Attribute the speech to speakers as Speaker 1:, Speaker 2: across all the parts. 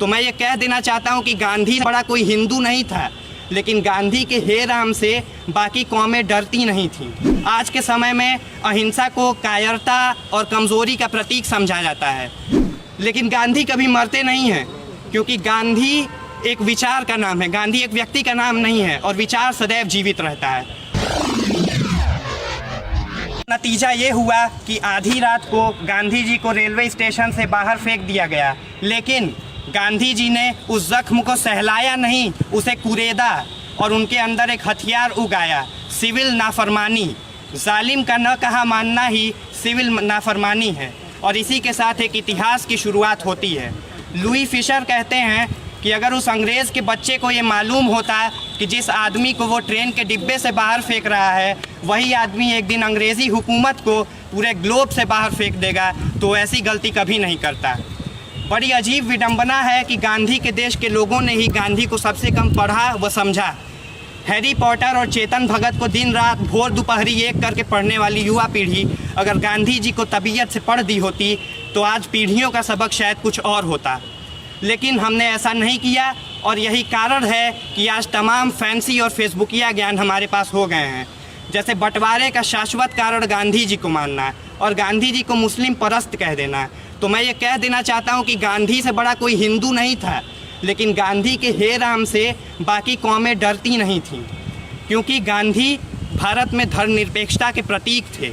Speaker 1: तो मैं ये कह देना चाहता हूँ कि गांधी बड़ा कोई हिंदू नहीं था, लेकिन गांधी के हे राम से बाकी कौमें डरती नहीं थीं। आज के समय में अहिंसा को कायरता और कमज़ोरी का प्रतीक समझा जाता है, लेकिन गांधी कभी मरते नहीं हैं, क्योंकि गांधी एक विचार का नाम है, गांधी एक व्यक्ति का नाम नहीं है, और विचार सदैव जीवित रहता है। नतीजा ये हुआ कि आधी रात को गांधी जी को रेलवे स्टेशन से बाहर फेंक दिया गया, लेकिन गांधी जी ने उस जख्म को सहलाया नहीं, उसे कुरेदा और उनके अंदर एक हथियार उगाया, सिविल नाफरमानी। जालिम का न कहा मानना ही सिविल नाफरमानी है, और इसी के साथ एक इतिहास की शुरुआत होती है। लुई फिशर कहते हैं कि अगर उस अंग्रेज़ के बच्चे को ये मालूम होता कि जिस आदमी को वो ट्रेन के डिब्बे से बाहर फेंक रहा है वही आदमी एक दिन अंग्रेज़ी हुकूमत को पूरे ग्लोब से बाहर फेंक देगा, तो ऐसी गलती कभी नहीं करता। बड़ी अजीब विडंबना है कि गांधी के देश के लोगों ने ही गांधी को सबसे कम पढ़ा व समझा। हैरी पॉटर और चेतन भगत को दिन रात भोर दोपहरी एक करके पढ़ने वाली युवा पीढ़ी अगर गांधी जी को तबीयत से पढ़ दी होती तो आज पीढ़ियों का सबक शायद कुछ और होता, लेकिन हमने ऐसा नहीं किया, और यही कारण है कि आज तमाम फैंसी और फेसबुकिया ज्ञान हमारे पास हो गए हैं। जैसे बंटवारे का शाश्वत कारण गांधी जी को मानना और गांधी जी को मुस्लिम परस्त कह देना। तो मैं ये कह देना चाहता हूँ कि गांधी से बड़ा कोई हिंदू नहीं था, लेकिन गांधी के हे राम से बाकी कौमें डरती नहीं थीं, क्योंकि गांधी भारत में धर्मनिरपेक्षता के प्रतीक थे।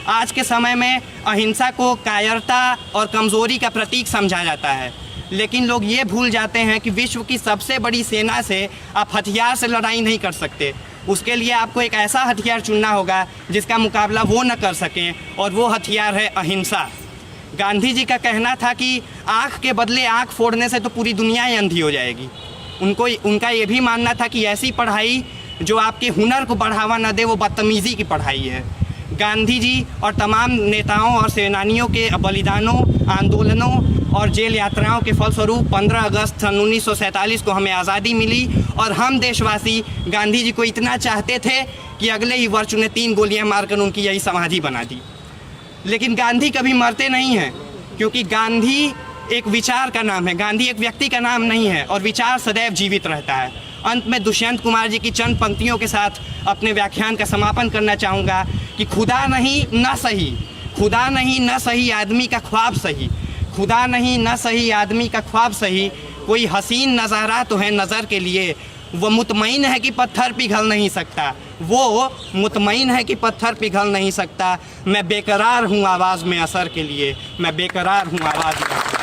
Speaker 1: आज के समय में अहिंसा को कायरता और कमज़ोरी का प्रतीक समझा जाता है, लेकिन लोग ये भूल जाते हैं कि विश्व की सबसे बड़ी सेना से आप हथियार से लड़ाई नहीं कर सकते। उसके लिए आपको एक ऐसा हथियार चुनना होगा जिसका मुकाबला वो न कर सकें, और वो हथियार है अहिंसा। गांधी जी का कहना था कि आँख के बदले आँख फोड़ने से तो पूरी दुनिया ही अंधी हो जाएगी। उनका ये भी मानना था कि ऐसी पढ़ाई जो आपके हुनर को बढ़ावा न दे वो बदतमीज़ी की पढ़ाई है। गांधी जी और तमाम नेताओं और सेनानियों के बलिदानों, आंदोलनों और जेल यात्राओं के फलस्वरूप 15 अगस्त सन 1947 को हमें आज़ादी मिली, और हम देशवासी गांधी जी को इतना चाहते थे कि अगले ही वर्ष उन्हें 3 गोलियां मारकर उनकी यही समाधि बना दी। लेकिन गांधी कभी मरते नहीं हैं, क्योंकि गांधी एक विचार का नाम है, गांधी एक व्यक्ति का नाम नहीं है, और विचार सदैव जीवित रहता है। अंत में दुष्यंत कुमार जी की चंद पंक्तियों के साथ अपने व्याख्यान का समापन करना चाहूँगा कि खुदा नहीं न सही, खुदा नहीं न सही आदमी का ख्वाब सही, खुदा नहीं न सही आदमी का ख्वाब सही, कोई हसीन नज़ारा तो है नज़र के लिए, वो मुतमईन है कि पत्थर पिघल नहीं सकता, वो मुतमईन है कि पत्थर पिघल नहीं सकता, मैं बेकरार हूँ आवाज़ में असर के लिए, मैं बेकरार हूँ आवाज़ में।